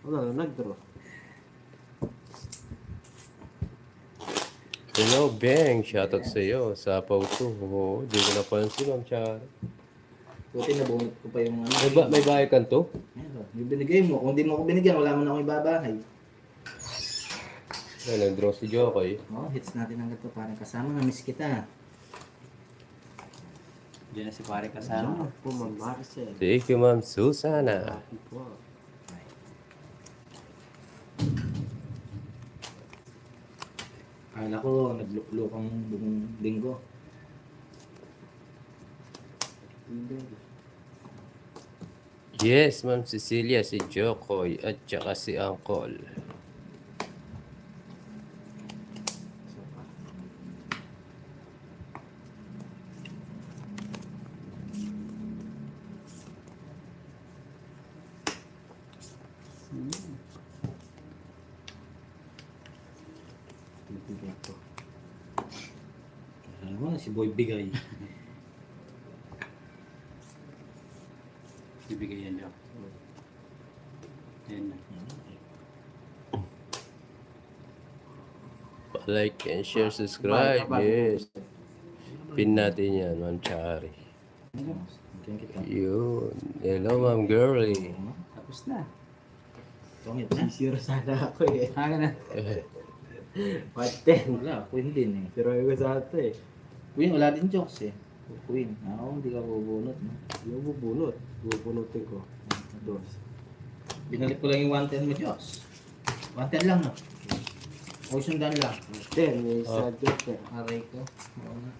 Wala, nag-draw. Hello, Beng. Shoutout sa iyo. Sa Pauto. Oo, di ko napansin, Ma'am Chari. Buti nabunot ko pa yung ano. May bahay kan to? Meron. Yung binigay mo. Kung di mo ako binigyan, wala mo na akong ibabahay. Ay, nag-draw si Jokoy. Oh, hits natin ang gato. Parang kasama. Namiss kita. Diyan na si pare kasama. Po, Ma'am Marcel. Thank you, Ma'am Susana. Happy po. Akala ko, naglukang buong linggo. Yes, Ma'am Cecilia, si Jokoy, at saka si Uncle. Bibigyan ko. Alam mo, si Boy Bigay. Bibigay yan daw. Yan na. Like and share, subscribe. Yes. Pin natin yan, Ma'am Chari. Bigyan kita. Yun. Hello, Ma'am Girlie. Tapos na. Tungit na. Sisira sana ako eh. Haga na. What 10? Wala, Queen din eh. Pero ayaw ko sa ito eh. Queen, wala din jokes eh. Queen. Ako, hindi ka bubunot. No? Yung bubunot. Bubunutin ko. Dos. Binalik ko lang yung 110 mo, Diyos. 110 lang, no? O sundan lang. 10, may isa joke eh. Aray ko. Oo nga.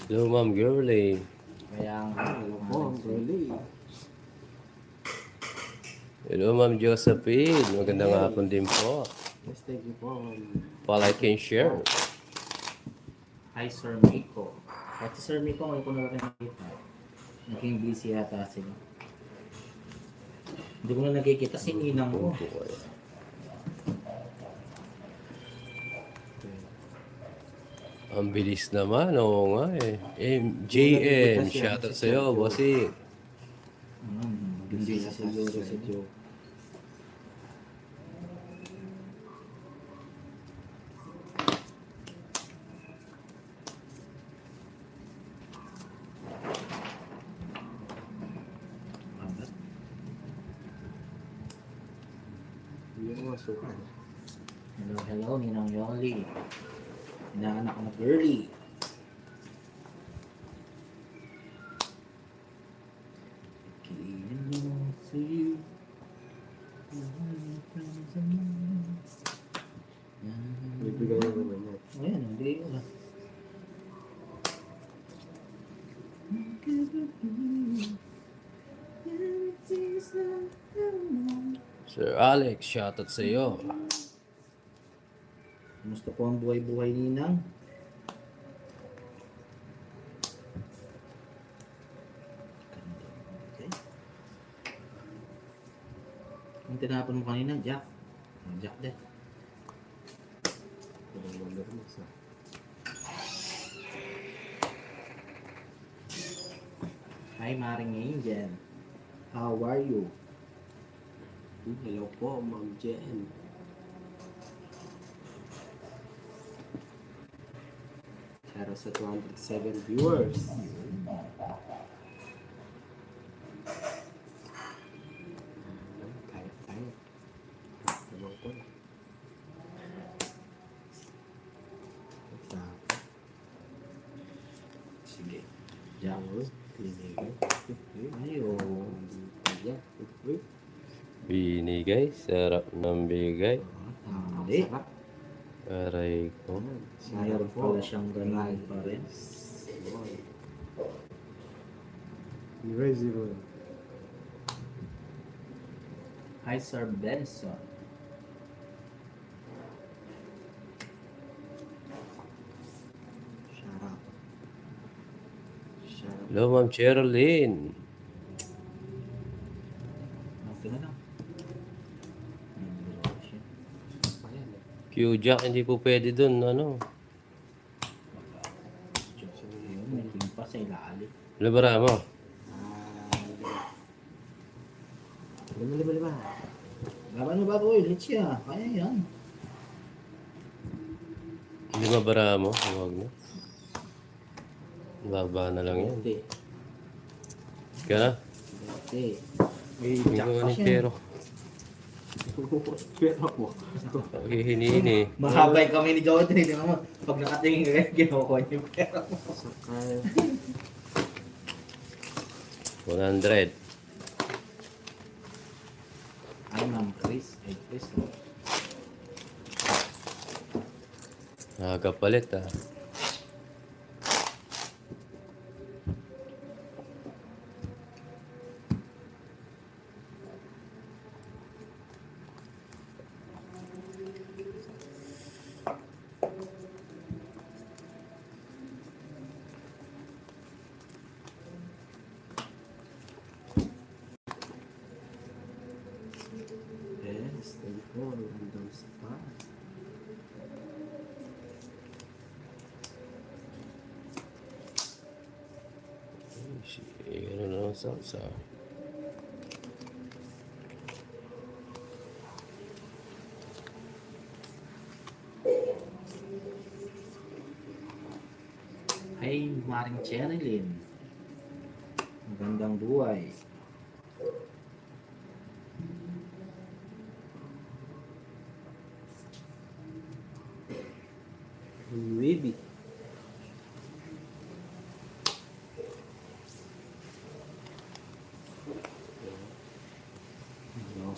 Hello, Ma'am Girlie. Kaya nga. Hello po, really. Hello, Ma'am Josephine. Magandang hapon din po. Yes, thank you po. Like and share. Hi, Sir Miko. At si Sir Miko, ngayon ko na rin nakita. Naging busy yata sila. Hindi ko na nakikita si Ninang ko. Ang bilis naman, oo nga eh. JN, shoutout sa'yo, bossy. Busy na siguro si Joe. Yung mga suka. Hello, hello, Ninang Yoli. Inaanak ko na girly. Bibigyan ko naman yan. Ayan, hindi ko lang. Sir Alex, shoutout sa'yo. Gusto ko ang buhay-buhay Ninang. Okay. Ang tinapon mo kanina, Jack. Jack din. Parang malarmas ah. Hi, Maring Angel. How are you? Hello po, Ma'am Jen. Shoutout sa 207 viewers. Kaya tayo. Naman ko. Sige. Jack. Tinigay. Ayun. Ayan. Binigay, sarap ng bigay. Hindi. Sarap. Aray ko. Mayroon pala siyang ganun pa rin. Zero. Hi, Sir Benson. Sarap. Sarap. Hello, Ma'am Cheryline. Okay na lang. Ayan eh. Q-Jack, hindi po pwede dun, ano. Ayun, may king pa sa ilalim. Labara mo. Lima. Laban mo ba ko? Let's siya. Kaya yan. Hindi mabara mo. Huwag na. Baba na lang yan. Hindi. Kaya na. Hindi. May Hindi jack ko pa ano siya. pero. Pero ako. Hihiniin eh. Mahabay kami ni Joey. Hindi naman. Pag nakatingin ka kayo, kinukuha niyo yung pera mo. Sakay. 100. Ay, Ma'am Chris. Ay, Chris. Nakakapalit ah. Yes, thank you. Random spot. Ano na lang salsa. Ay, Maring Cherilyn. Magandang buhay. Maybe.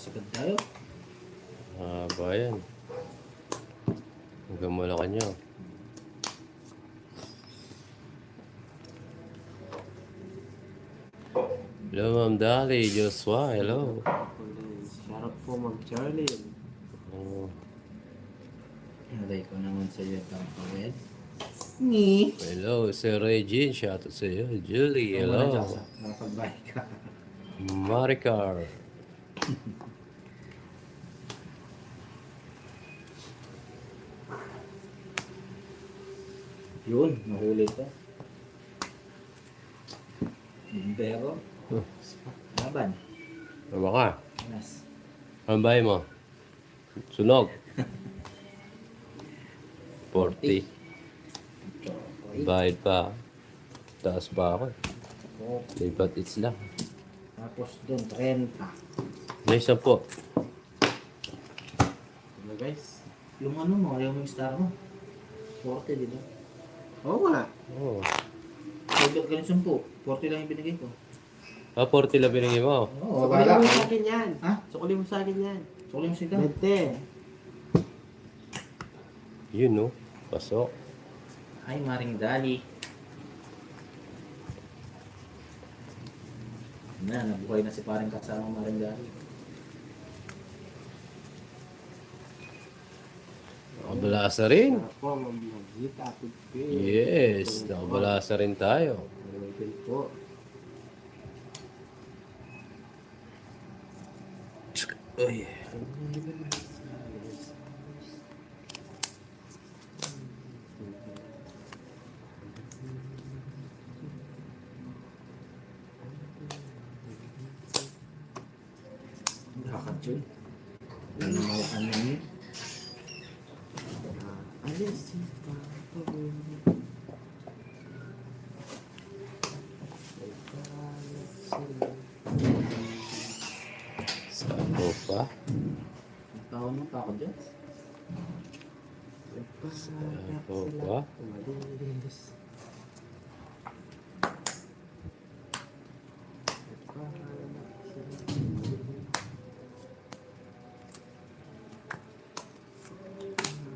Sagad tayo. Haba yan. Hanggang mula kanya. Hello, Ma'am Dali. Joshua, hello. Shout out po, Ma'am Charlie. Oh, Naday ko naman sa iyo itong pawed. Ni. hello, Sir Regine. Shout out sa iyo. Julie, hello. Nakapagbahay ka. Maricar. Yun, nahuli ka. Bumbero. Laban. Ano ka? Yes. Ang bahay mo? Sunog. 40. Bayad pa. Taas pa ako. Lipat it's lang. Tapos doon, 30. May 10. Ano guys? Yung ano mo, ayaw mo yung star mo. 40, di ba? Oo nga. Oh. Pagkat ka ng 10, 40 lang yung binigay ko. Ah, 40 lang binigay mo. Oo, Sukulin wala. mo sa akin yan. Ha? Sukulin mo sa akin yan. Sukuli mo sila. 20. Yun, no? Pasok. Ay, Maring Dali. Nabuhay na si parang kasama Maring Dali. Nakabalasa rin. Ako, Ma'am Magita. Yes, nakabalasa rin tayo. Thank po. Uy. Kakatsun. Ano mga ano niyo? Alis. Sako pa. Tawon mo pa ako dyan. Sako pa. Umalis.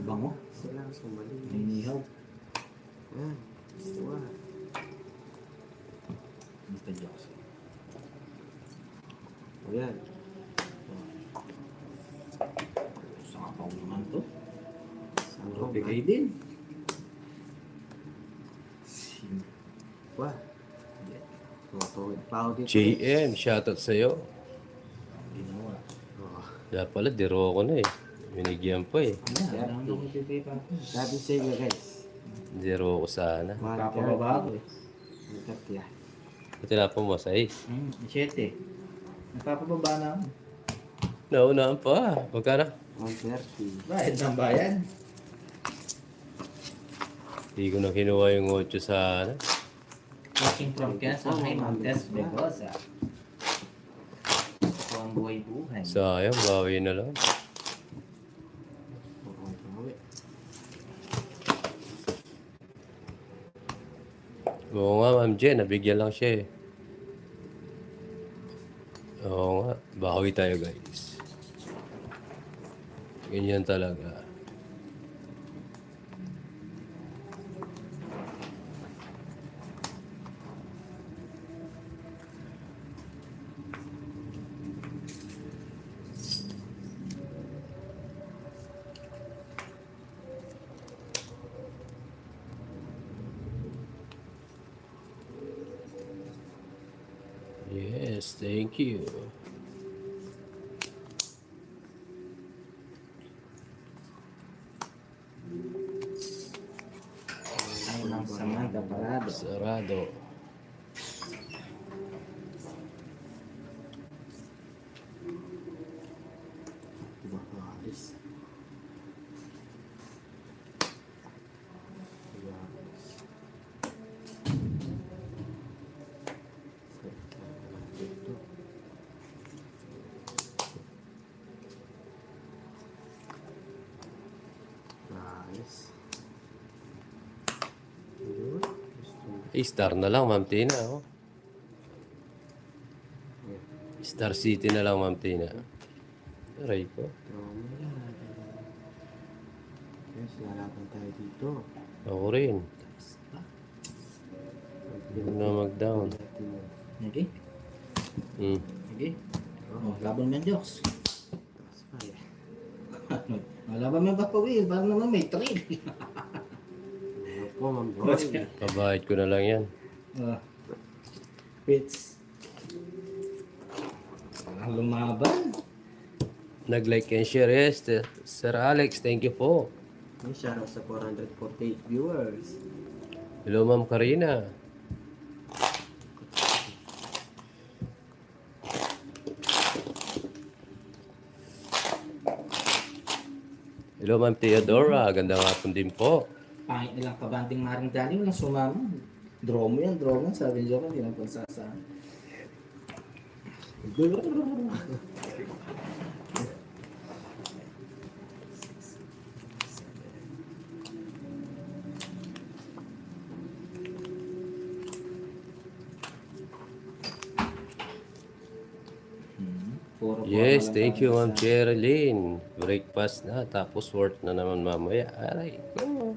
Bango. Sila sumalis. May nihaw. Ah, iwa. Mr. Jokes. O yan. Sa kapaw naman to. Saan Puro ko bigay din. Wah. Tumatawid pa ako dito. JM, shoutout sa'yo. Ginawa. Oh. Kaya pala, diro ko na eh. Binigyan pa eh. Ano ang dumi bibigay pa ako? Sabi sa inyo guys. Diro ko sana. Kapababa ako eh. Magkatya. Tinapon mo sa 6. 7. Nagpapababa na ako. Naunaan pa. Magkano? 130. Bayad ng bayad. Hindi ko na kinuha yung 8 sa ano. Watching from Quezon, hi Montes Begosa. Ito ang buhay-buhay. Sayang, bawi na lang. Okay. Oo nga, Ma'am Jen, nabigyan lang siya eh. Oo nga, bawi tayo guys. Ganyan talaga. Yes, thank you. Ay, Ma'am Samantha Parado. Sarado. Diba? Alis. Alis. Yun. Star na lang, Ma'am Tina. Oh. Star City na lang, Ma'am Tina. Aray ko. Trauma yan. Yes, lalaban tayo dito. Ako rin. Huwag na mag-down. Sige, Hmm. sige. Oh, laban mo yung Diyos. Taas pa eh. Laban mo yung Papa Will, para naman may trail. Ano po, Ma'am Joy? Pabahid ko na lang yan. Pits. Ang lumaban. Nag-like and share, yes. Sir Alex, thank you po. May shoutout sa 448 viewers. Hello, Ma'am Karina. Hello, Ma'am Theodora. Gandang hapon din po. Pangit nilang kabanding Maring Dani, walang sumama. Draw mo yan, sabi niyo ko, hindi lang pagsasaan. Puro Yes, lang thank you, tayo Ma'am sa- Geraldine. Breakfast na, tapos work na naman mamaya. Aray ko.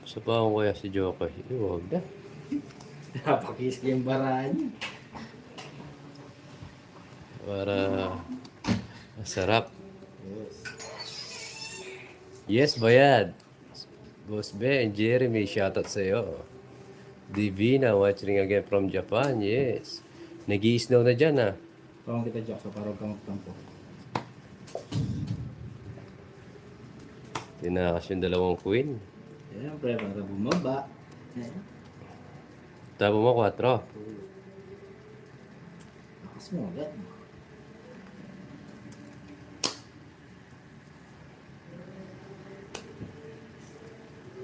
Sa pa kaya si Joker? Huwag na. Napakis yung baraan niya. Para masarap. Yes. Yes, bayad. Boss Ben, Jeremy, shoutout sa'yo. Divina, watching again from Japan. Yes. Nag-i-snow na dyan, ah. Parang kita Jack, so parang kang tampo. Tinakas yung dalawang queen. Siyempre, para bumaba. Tabo mo, 4. Lakas mo agad.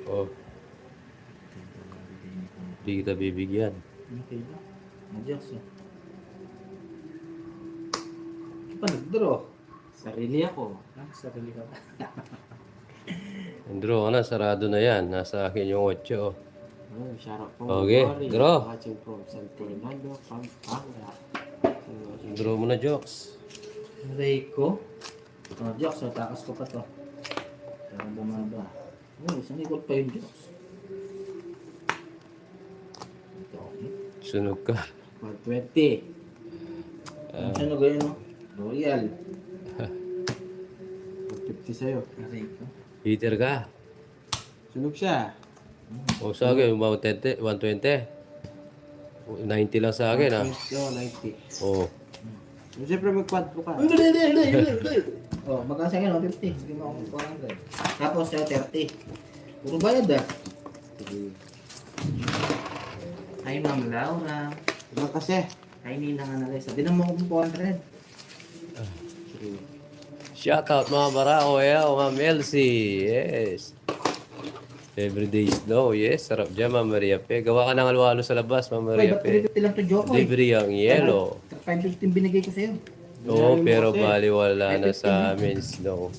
Oh. Hindi kita bibigyan. Okay ba? Adios. Hindi pa nag-draw. Sarili ako. Sarili ka pa. Andrew, ano, sarado na yan. Nasa akin yung 8. Oh. Oh, shoutout po. Okay, Mari, draw. Watching from San Fernando, Pampanga. Andrew mo na, Jokes. Reiko. Oh, Jokes, so takas ko pa to. Para bumaba. Oh, isang ikot pa yung Jokes. Ito, okay. Sunog ka. 120. Ano siya na gawin, no? Royal. 50 sa'yo. Aray ko. Heater ka. Sunog siya. O sa akin, 120. 90 lang sa akin, ha. 90. Oo. Siyempre mag-quadro ka. Oh, magkano sa akin, 150. Hindi mo ako 400. Tapos, 30. Puro bayad ah. Sige. Hi, Ma'am Laura. Ilan kasi? Hi, Ninang Analisa. Di naman ako 400. Sige. Shoutout mga barako, Ma'am Elsie. Yes. Everyday snow. Yes, sarap dyan, Ma'am Maria Pe. Gawa ka ng halo-halo sa labas, Ma'am Ay, Maria ba't Pe. 350 lang to Joko eh? Libre ang yelo. 515 binigay ko sa'yo. Oo, Dami mo pero kasi. baliwala na sa amin snow.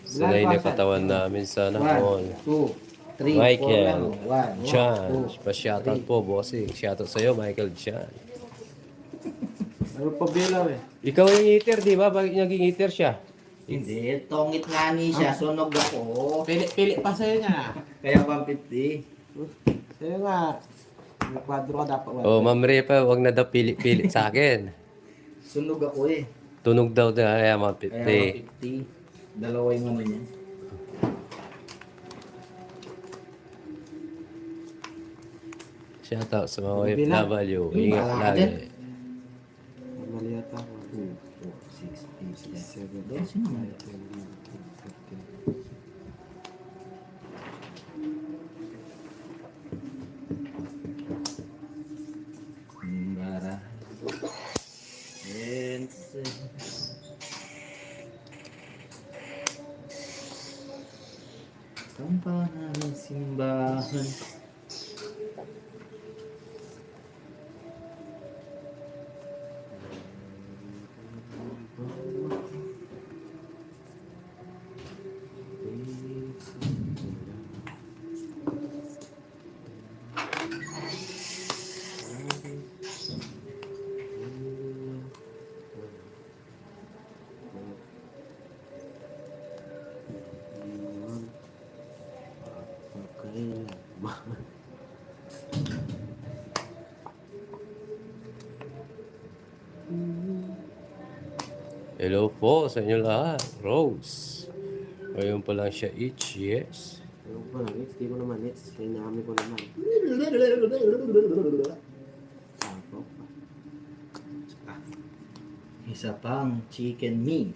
Sanay na katawan namin sana 1, all. 2, 3, 4 Michael lang. 1, Chan. Pa-shoutout po, bossing. Shoutout sa'yo, Michael Chan. Ano pa bilaw eh? Ikaw yung eater, di ba? Bakit naging eater siya? Hindi, tongit nga ni siya. Sunog ako. Pili pa sa'yo niya. Kaya 150. Sa'yo nga. Mag-quadro ka dapat. Oh, Ma'am Repa, wag na daw pili-pili sa akin. Sunog ako eh. Tunog daw na kaya mga Kaya 50. 150. Dalawa yung ano niya. Shoutout sa mga Bilang. OFW. Yung Ingat bala lagi. dyan. Mali yata ako. 2, 4, 6, 8, 7, 12 naman. 15. Bara. And kampanan ng simbahan. Hello po sa inyo lahat. Rose. Ngayon pa lang siya each, yes. Ano pa lang, next. Di ko naman next. Kaya namin ko naman. Sapo pa. Isa pang chicken meat.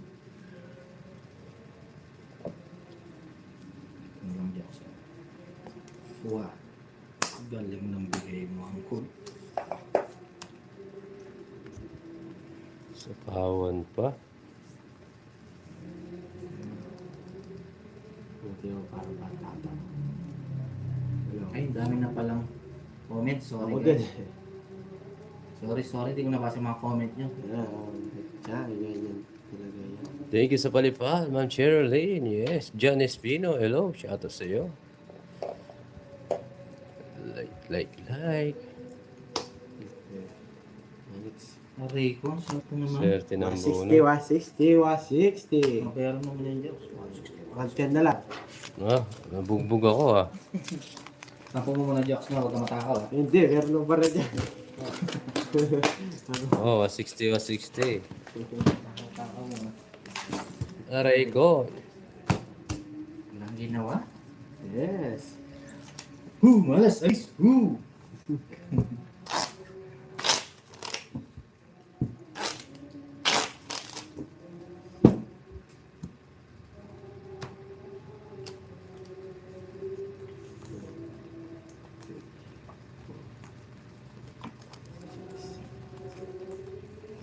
Hanggang Jackson. Wow. Galing ng bigay mo ang cool. Sa pawan pa. Buti ako parang bata pa. Hello. Ay, dami na palang comment. Sorry Ako din. guys. Sorry. Di ko nabasa mga comment nyo. Ganyan. Talaga yan. Thank you sa palipal, Ma'am Sherilyn. Yes. John Espino. Hello. Shoutout sa iyo. Like. Okay. Next. Aray ko, ang sarap na naman. Swerte ng 160, buno. 160. Pero naman yan, Diyos. 110 na lang. Ah, nabugbog ako ah. Tapo mo muna, Jocks, na. Huwag ka matakaw. ah. Hindi, meron pa rin dyan. Oh, 160, 160. Matakaw mo. Aray ko. Walang ginawa. Yes. Malas, ice.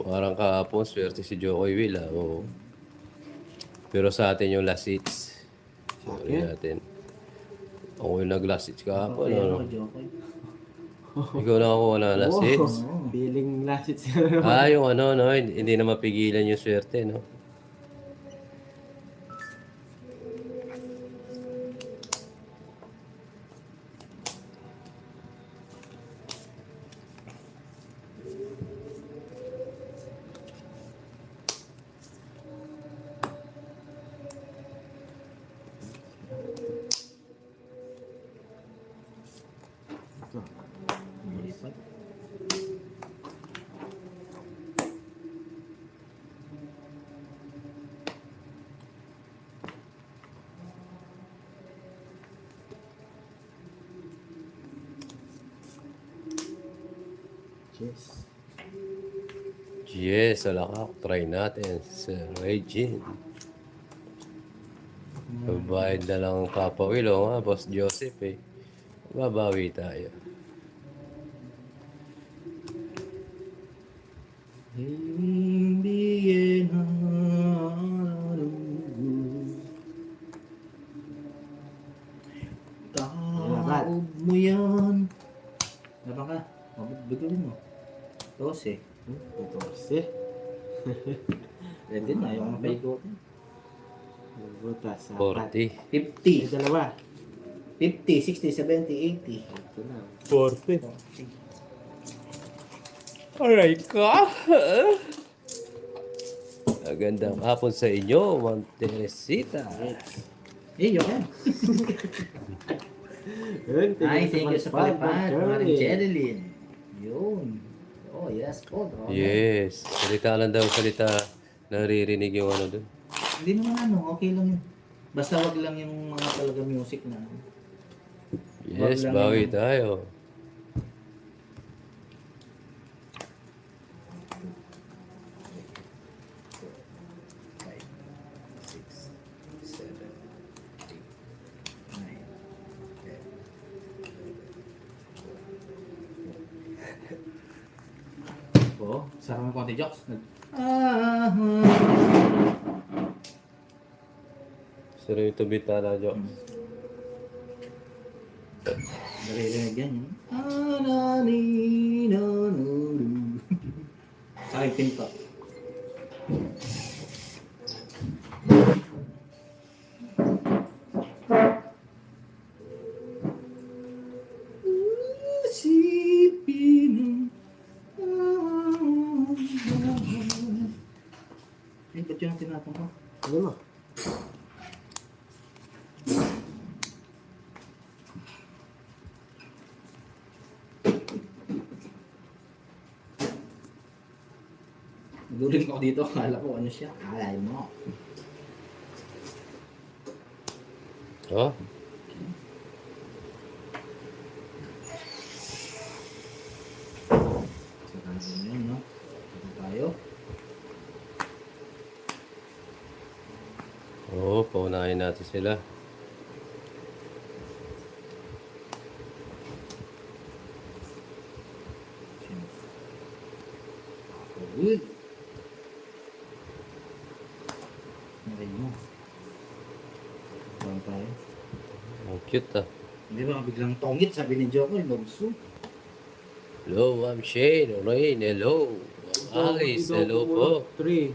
Parang kahapon, swerte si Jokoy Will ah. Oo. Pero sa atin yung last hits. Sa Sorry akin? natin. Ako yung nag-last hits kahapon. Kaya Ano? ako, Jokoy. Ikaw nakakuha ng last hits. Feeling last hits na naman. Ah, yung ano, no, hindi na mapigilan yung swerte, no? Malipat. Yes. Yes, alakak. Try natin sa Regine. Babayad na lang ang Papa Will, o nga, Boss Joseph eh. Babawi tayo. Hindi na taob mo yan. Laban ka. Bigulin mo. 12. 14. Pwede na. Ayaw ko mapaigotin. Butas. 40. 50. May dalawa. 50, 60, 70, 80. Ito lang. 40. Aray ka! Magandang hapon sa inyo, Ma'am Teresita. Eh, yun yan. Yun, Ay, thank you sa palipad. Maring Curly. Jerilyn. Yun. Oh, yes po. Bro. Yes, salita lang daw, salita. Naririnig yung ano dun. Hindi naman ano, okay lang yun. Basta wag lang yung mga talaga music na. Yes, Wag lang bawi yun. tayo. Five, six, seven, eight, nine, 10. Oh, sarang ng konti jokes. Sino yung tubita na, Jo? Naririnig yan yun. Anani-nanu. Sa aking pinto. Isipin ay, ba't yun ang tinatang ko? Ano mo? Naguling ko dito, akala ko ano siya. Alay mo. Oh, Sa kanto na yun, no? Ito tayo. oh, paunahin natin sila. Good. Alay mo. Saan tayo? Ang cute ah. Hindi ba biglang tongit, sabi ni Joko, Lobso. Hello, Ma'am Shane. Rain, hello. Ma'am Alice, hello po. 3,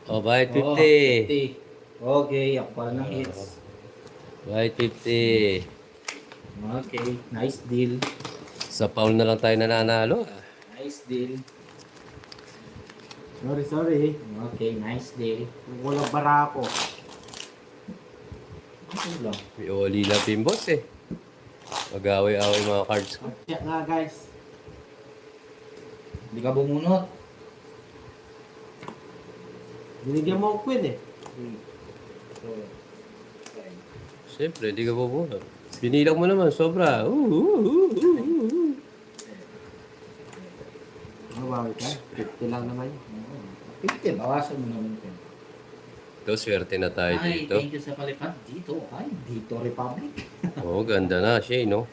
6. Oh, bayad Oo, 50. 50. Okay, ako pala ng hits. Bayad 50. Okay, nice deal. Sa Paul na lang tayo nananalo. Nice deal. Sorry. Okay, nice deal. Walang bara ako. Okay lang. May oli lang din, boss eh. Mag-away-away mga cards ko. Check nga guys. Hindi ka bumunot. Binigyan mo ako Queen eh. 3, 4, 5, Siyempre, di ka bubunod. Binilang mo naman, sobra. Mabawi ka. 50 lang naman. 50, bawasan mo naman 10. Ito, swerte na tayo Ay, dito. thank you sa palipad. Dito, ay, dito Republic. Oh, ganda na, Shay, no?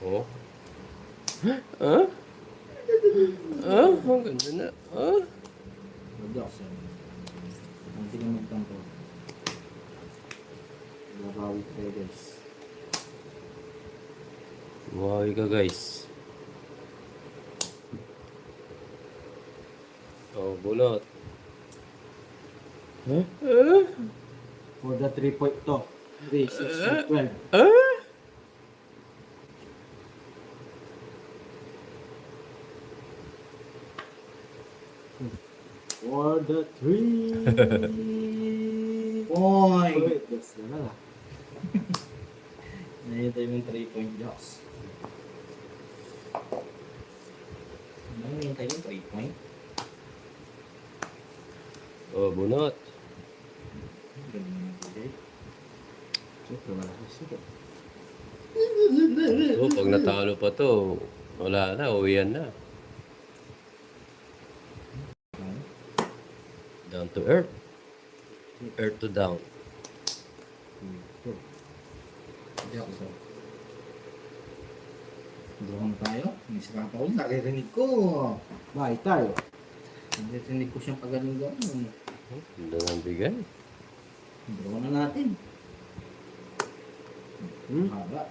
Oh. Ah? Ah? Ang ganda na. Ah? Mag-doxer. Ang tinamag kanto. Mabawi tayo guys. Bumawi ka, guys. Oh, bunot. Huh? Ah? For the 3 point to. 3, 6, 12. Ah? For the 3 Point! Wait, that's na lang ah. Nahintay mong 3-point jocks. Ano nahintay mong 3-point? Oh, bunot. Galing naman ito, Jay. Siyempre wala ko sige. So, pag natalo pa to, wala na, uwian na. Down to earth. Earth to down. Jackson. Draw na tayo. May sira pa ulit. Naririnig ko. Bakit tayo? Naririnig ko siyang pagaling-galing. Ganda ng bigay. Draw na natin. Haba.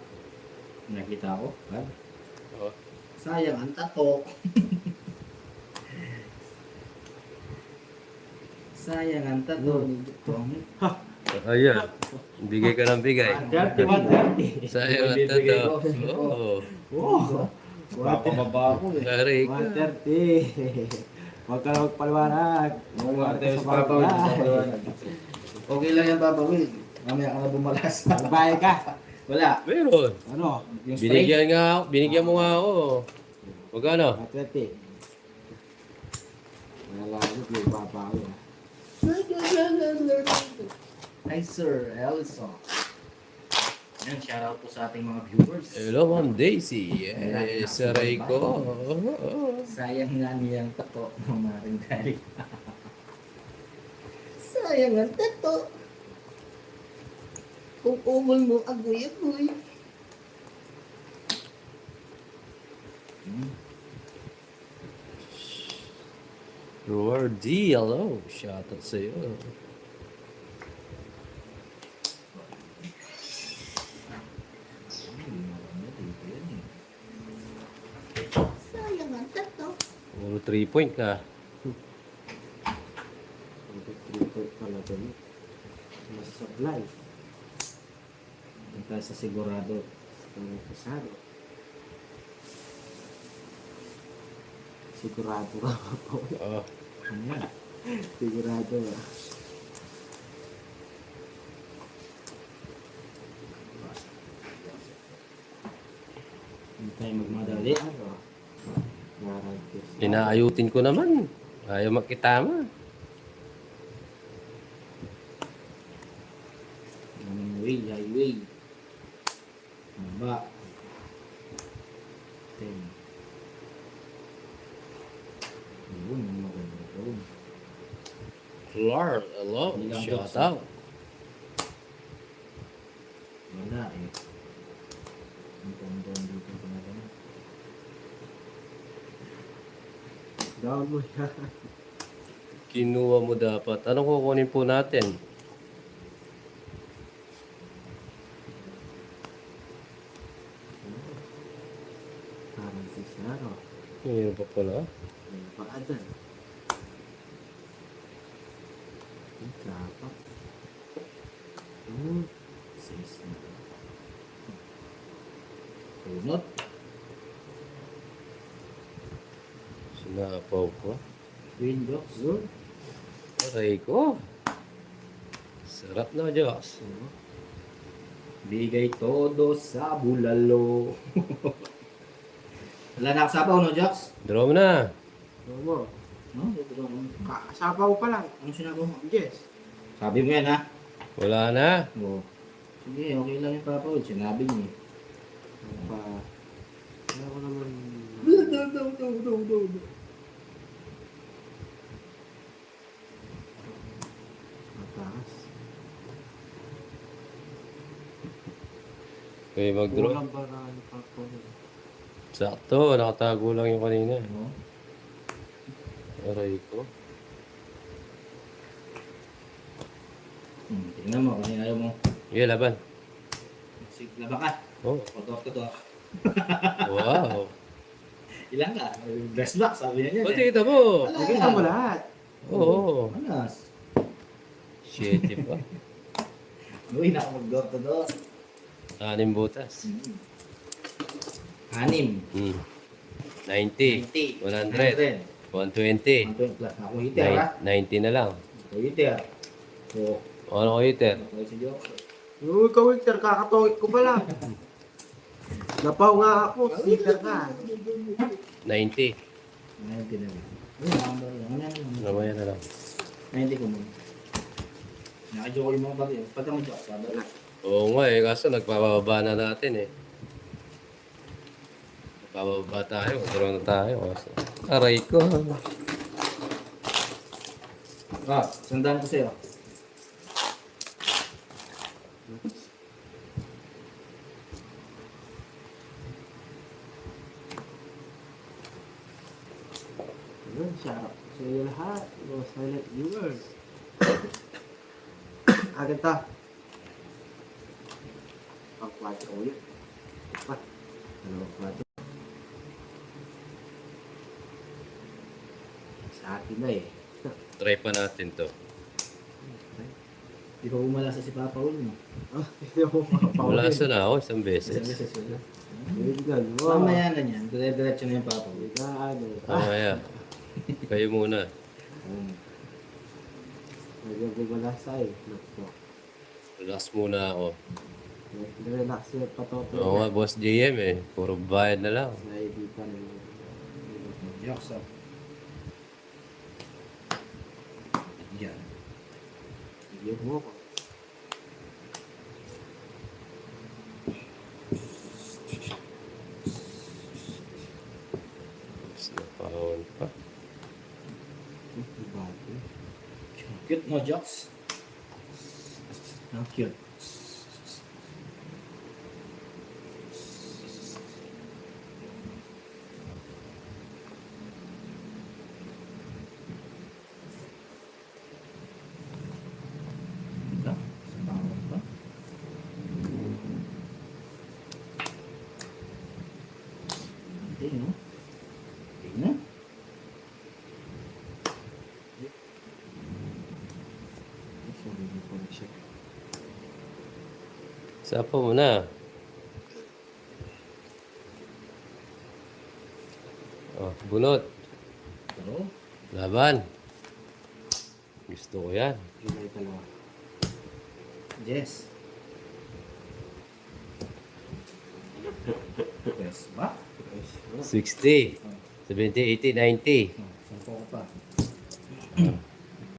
Nakita ko. Brad. Oh. Sayang ang tato. Sayang ang tato ni Tom. Ayan. Bigay ka ng bigay. 130. Sayang ang tato. Oo. Oh. Papababa ko eh. Aray ka. 130. Huwag ka na magpaliwanag. Wala tayo sa Papa Will. Okay lang yan, Papa Will. Mamaya ka na bumalas. Magbayad ka. Wala. Meron. Ano? Yung spray. Binigyan mo nga ako. Magkano? 130. Wala ko, yung papa ko. Hi, Sir Ellison. Yan, shoutout po sa ating mga viewers. Hello, Ma'am Daisy. Yes, aray ko. Sayang nga niyang tato ng maring dali. Sayang ang tato. Kung umol mo, agoy-agoy. Roar D, hello. Shoutout sa'yo. Sayang ang tato. Puro 3 point ka. Ang pala doon. Mas supply. Punta sa sigurado. Ang pasado. Sigurado ka po. Oh. Ano yan? Sigurado. Hindi tayo magmadali. Ano? Guarantee. Inaayutin ko naman. Ayaw makitama. Highway. Haba. 10. Yun, ang maganda doon. Clark, hello. Ilang Shout box, out. Wala eh. Ang tondon dito ko na ganun. Down mo yan. Kinuha mo dapat. Anong kukunin po natin? Guarantee sa ano. Mayroon pa pala. May paadan. Ang trapa. Sis na. Tunot. Sinapaw ko. Windows. Yun. Aray ko. Sarap na, Diyos. Bigay todo sa bulalo. Wala na kasapaw, no, Jox? Draw mo na. Ano mo? No? Ito mo. Kasapaw pa lang. Ano sinabi mo? Yes. Sabi mo yan, ha? Wala na. Oo. Sige, okay lang yung Papa Will. Sinabi niya. Pa. Wala ko naman. Mataas. Okay, mag-draw. Kulang ba na yung papa ko? Sakto, nakatago lang yung kanina. No? Aray ko. Tingnan mo, kasi ayaw mo. Yeah, laban. Sige, laba ka. Oh, Tutok. wow. Ilan ka? Dress box, sabi niya yan. O, tingnan mo. Nakita mo lahat. Oo. Manas. Shit, pa. Uy, nakapag-door-to-door. 6 butas. 6. 90. 90. 100. 120. 120 plus. Ako hitter, ha? 90 na lang. Ako hitter. So, Ano ko hitter? ako si Joke. Yung ikaw, Victor, kakatawid ko pa lang. Napaw nga ako, sticker ka. 90. 90 na lang. Uy, number lang. Namaya na lang. 90 ko muna. Naka-joke yung mga bagay. Pati mo Joke, sabi. Oo nga eh, kaso nagpapababa na natin eh. Bababa tayo. Magkaroon na tayo. Aray ko. Ah, sandaan ko sa'yo. Yun, shout out sa inyo lahat. Mga silent viewers. Agad ta. Ang 4 yun. Pa. Ano ang 4? Sa atin na eh. Try pa natin to. Di ba umalasa si Papa Ul, no? Ah, hindi mo Wala makapawin. sa na ako isang beses. Isang beses wala. Hindi ka, no? Mamaya na niyan. Dire-diretso na yung Papa Ul. Na ano. Mamaya. Kayo muna. Medyo malasa eh. Naku. Relax muna ako. Relax yung patoto. Oo nga, boss JM eh. Puro bayad na lang. Sa hindi pa rin. Yoks, ah. Yan. Hindi mo ko. Sinapahon pa. Bago. Cute mo, Joks. Ang cute. Tingnan. Tingnan. Sorry, hindi ko na siya. Sapa mo na. Oh, bunot. Pero, Laban. Gusto ko yan. Pinay talaga. yes. Press back. 60, 70, 80, 90.